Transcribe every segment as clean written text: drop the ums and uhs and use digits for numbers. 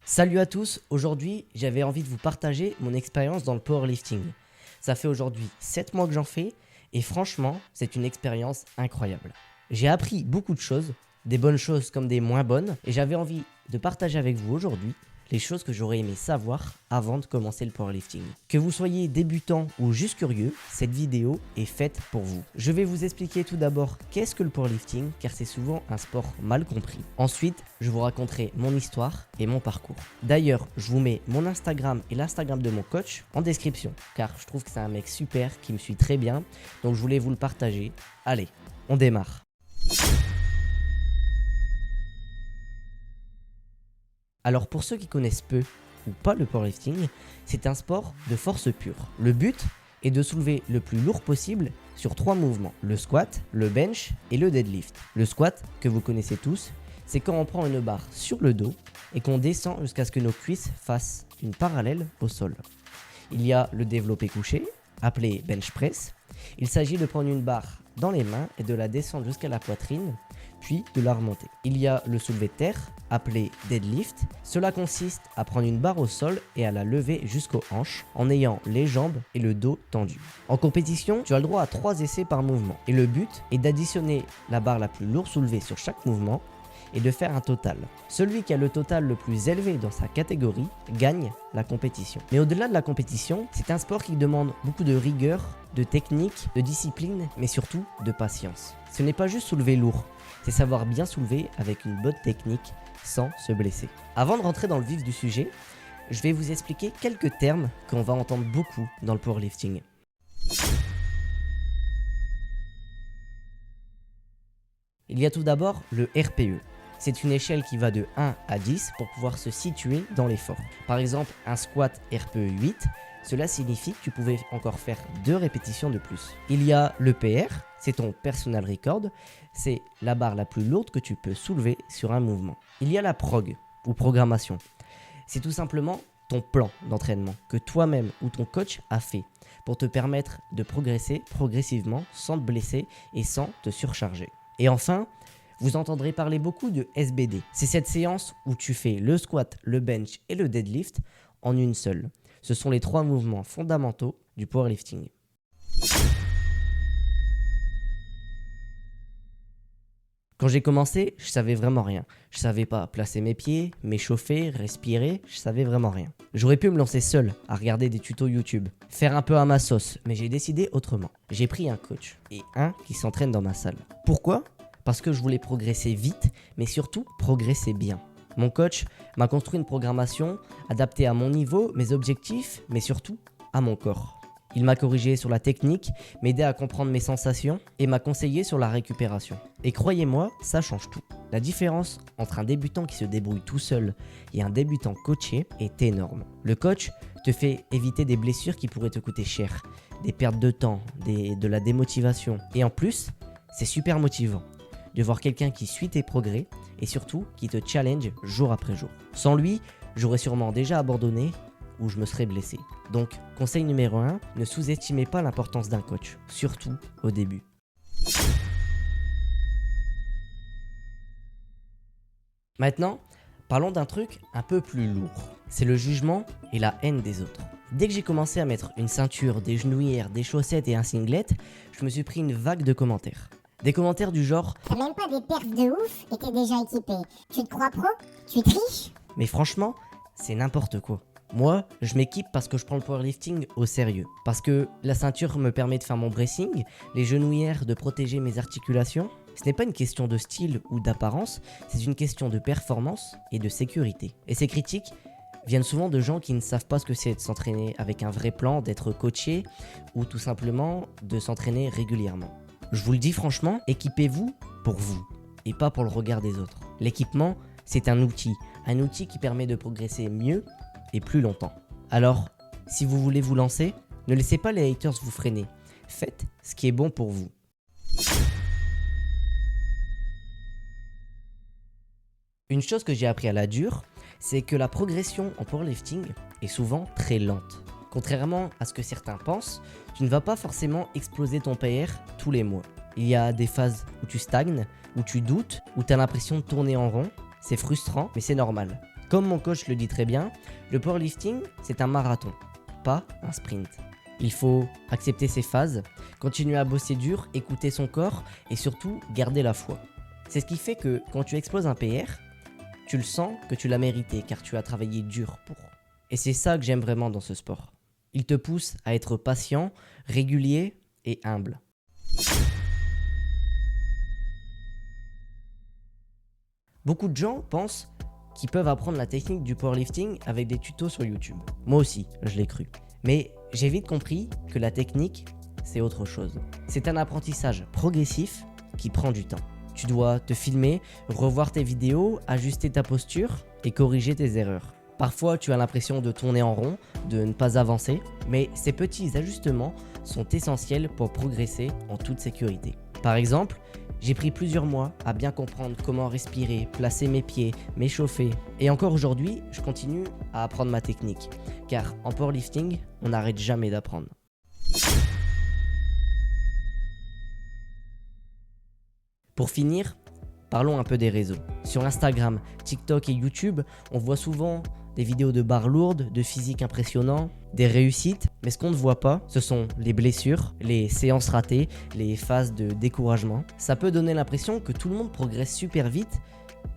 Salut à tous, aujourd'hui j'avais envie de vous partager mon expérience dans le powerlifting. Ça fait aujourd'hui 7 mois que j'en fais et franchement c'est une expérience incroyable. J'ai appris beaucoup de choses, des bonnes choses comme des moins bonnes, et j'avais envie de partager avec vous aujourd'hui les choses que j'aurais aimé savoir avant de commencer le powerlifting. Que vous soyez débutant ou juste curieux, cette vidéo est faite pour vous. Je vais vous expliquer tout d'abord qu'est-ce que le powerlifting, car c'est souvent un sport mal compris. Ensuite, je vous raconterai mon histoire et mon parcours. D'ailleurs, je vous mets mon Instagram et l'Instagram de mon coach en description, car je trouve que c'est un mec super qui me suit très bien, donc je voulais vous le partager. Allez, on démarre. Alors pour ceux qui connaissent peu ou pas le powerlifting, c'est un sport de force pure. Le but est de soulever le plus lourd possible sur 3 mouvements, le squat, le bench et le deadlift. Le squat, que vous connaissez tous, c'est quand on prend une barre sur le dos et qu'on descend jusqu'à ce que nos cuisses fassent une parallèle au sol. Il y a le développé couché, appelé bench press. Il s'agit de prendre une barre dans les mains et de la descendre jusqu'à la poitrine, puis de la remonter. Il y a le soulevé de terre, appelé deadlift. Cela consiste à prendre une barre au sol et à la lever jusqu'aux hanches en ayant les jambes et le dos tendus. En compétition, tu as le droit à 3 essais par mouvement et le but est d'additionner la barre la plus lourde soulevée sur chaque mouvement et de faire un total. Celui qui a le total le plus élevé dans sa catégorie gagne la compétition. Mais au-delà de la compétition, c'est un sport qui demande beaucoup de rigueur, de technique, de discipline, mais surtout de patience. Ce n'est pas juste soulever lourd, c'est savoir bien soulever avec une bonne technique sans se blesser. Avant de rentrer dans le vif du sujet, je vais vous expliquer quelques termes qu'on va entendre beaucoup dans le powerlifting. Il y a tout d'abord le RPE. C'est une échelle qui va de 1 à 10 pour pouvoir se situer dans l'effort. Par exemple, un squat RPE 8, cela signifie que tu pouvais encore faire 2 répétitions de plus. Il y a le PR, c'est ton personal record, c'est la barre la plus lourde que tu peux soulever sur un mouvement. Il y a la prog, ou programmation. C'est tout simplement ton plan d'entraînement que toi-même ou ton coach a fait pour te permettre de progresser progressivement sans te blesser et sans te surcharger. Et enfin, vous entendrez parler beaucoup de SBD. C'est cette séance où tu fais le squat, le bench et le deadlift en une seule. Ce sont les 3 mouvements fondamentaux du powerlifting. Quand j'ai commencé, je savais vraiment rien. Je savais pas placer mes pieds, m'échauffer, respirer, je savais vraiment rien. J'aurais pu me lancer seul à regarder des tutos YouTube, faire un peu à ma sauce, mais j'ai décidé autrement. J'ai pris un coach et un qui s'entraîne dans ma salle. Pourquoi ? Parce que je voulais progresser vite, mais surtout progresser bien. Mon coach m'a construit une programmation adaptée à mon niveau, mes objectifs, mais surtout à mon corps. Il m'a corrigé sur la technique, m'aidé à comprendre mes sensations et m'a conseillé sur la récupération. Et croyez-moi, ça change tout. La différence entre un débutant qui se débrouille tout seul et un débutant coaché est énorme. Le coach te fait éviter des blessures qui pourraient te coûter cher, des pertes de temps, de la démotivation. Et en plus, c'est super motivant de voir quelqu'un qui suit tes progrès et surtout qui te challenge jour après jour. Sans lui, j'aurais sûrement déjà abandonné ou je me serais blessé. Donc, conseil numéro 1, ne sous-estimez pas l'importance d'un coach, surtout au début. Maintenant, parlons d'un truc un peu plus lourd. C'est le jugement et la haine des autres. Dès que j'ai commencé à mettre une ceinture, des genouillères, des chaussettes et un singlet, je me suis pris une vague de commentaires. Des commentaires du genre « T'as même pas des perfs de ouf et t'es déjà équipé. Tu te crois pro? Tu triches ?» Mais franchement, c'est n'importe quoi. Moi, je m'équipe parce que je prends le powerlifting au sérieux. Parce que la ceinture me permet de faire mon bracing, les genouillères de protéger mes articulations. Ce n'est pas une question de style ou d'apparence, c'est une question de performance et de sécurité. Et ces critiques viennent souvent de gens qui ne savent pas ce que c'est de s'entraîner avec un vrai plan, d'être coaché ou tout simplement de s'entraîner régulièrement. Je vous le dis franchement, équipez-vous pour vous et pas pour le regard des autres. L'équipement, c'est un outil qui permet de progresser mieux et plus longtemps. Alors, si vous voulez vous lancer, ne laissez pas les haters vous freiner. Faites ce qui est bon pour vous. Une chose que j'ai appris à la dure, c'est que la progression en powerlifting est souvent très lente. Contrairement à ce que certains pensent, tu ne vas pas forcément exploser ton PR tous les mois. Il y a des phases où tu stagnes, où tu doutes, où tu as l'impression de tourner en rond. C'est frustrant, mais c'est normal. Comme mon coach le dit très bien, le powerlifting, c'est un marathon, pas un sprint. Il faut accepter ses phases, continuer à bosser dur, écouter son corps et surtout garder la foi. C'est ce qui fait que quand tu exploses un PR, tu le sens que tu l'as mérité car tu as travaillé dur pour. Et c'est ça que j'aime vraiment dans ce sport. Il te pousse à être patient, régulier et humble. Beaucoup de gens pensent qu'ils peuvent apprendre la technique du powerlifting avec des tutos sur YouTube. Moi aussi, je l'ai cru. Mais j'ai vite compris que la technique, c'est autre chose. C'est un apprentissage progressif qui prend du temps. Tu dois te filmer, revoir tes vidéos, ajuster ta posture et corriger tes erreurs. Parfois, tu as l'impression de tourner en rond, de ne pas avancer, mais ces petits ajustements sont essentiels pour progresser en toute sécurité. Par exemple, j'ai pris plusieurs mois à bien comprendre comment respirer, placer mes pieds, m'échauffer. Et encore aujourd'hui, je continue à apprendre ma technique. Car en powerlifting, on n'arrête jamais d'apprendre. Pour finir, parlons un peu des réseaux. Sur Instagram, TikTok et YouTube, on voit souvent des vidéos de barres lourdes, de physique impressionnant, des réussites. Mais ce qu'on ne voit pas, ce sont les blessures, les séances ratées, les phases de découragement. Ça peut donner l'impression que tout le monde progresse super vite,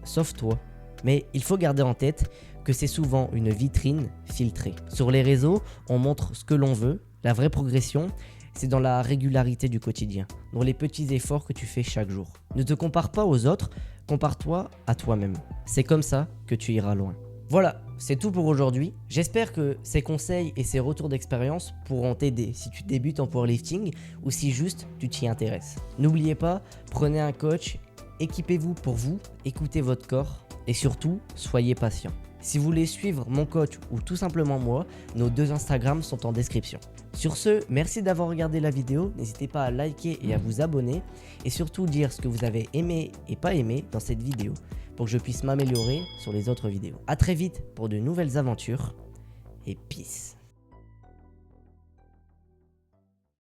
sauf toi. Mais il faut garder en tête que c'est souvent une vitrine filtrée. Sur les réseaux, on montre ce que l'on veut. La vraie progression, c'est dans la régularité du quotidien, dans les petits efforts que tu fais chaque jour. Ne te compare pas aux autres, compare-toi à toi-même. C'est comme ça que tu iras loin. Voilà, c'est tout pour aujourd'hui. J'espère que ces conseils et ces retours d'expérience pourront t'aider si tu débutes en powerlifting ou si juste tu t'y intéresses. N'oubliez pas, prenez un coach, équipez-vous pour vous, écoutez votre corps et surtout, soyez patient. Si vous voulez suivre mon coach ou tout simplement moi, nos 2 Instagrams sont en description. Sur ce, merci d'avoir regardé la vidéo, n'hésitez pas à liker et à vous abonner et surtout dire ce que vous avez aimé et pas aimé dans cette vidéo pour que je puisse m'améliorer sur les autres vidéos. A très vite pour de nouvelles aventures et peace.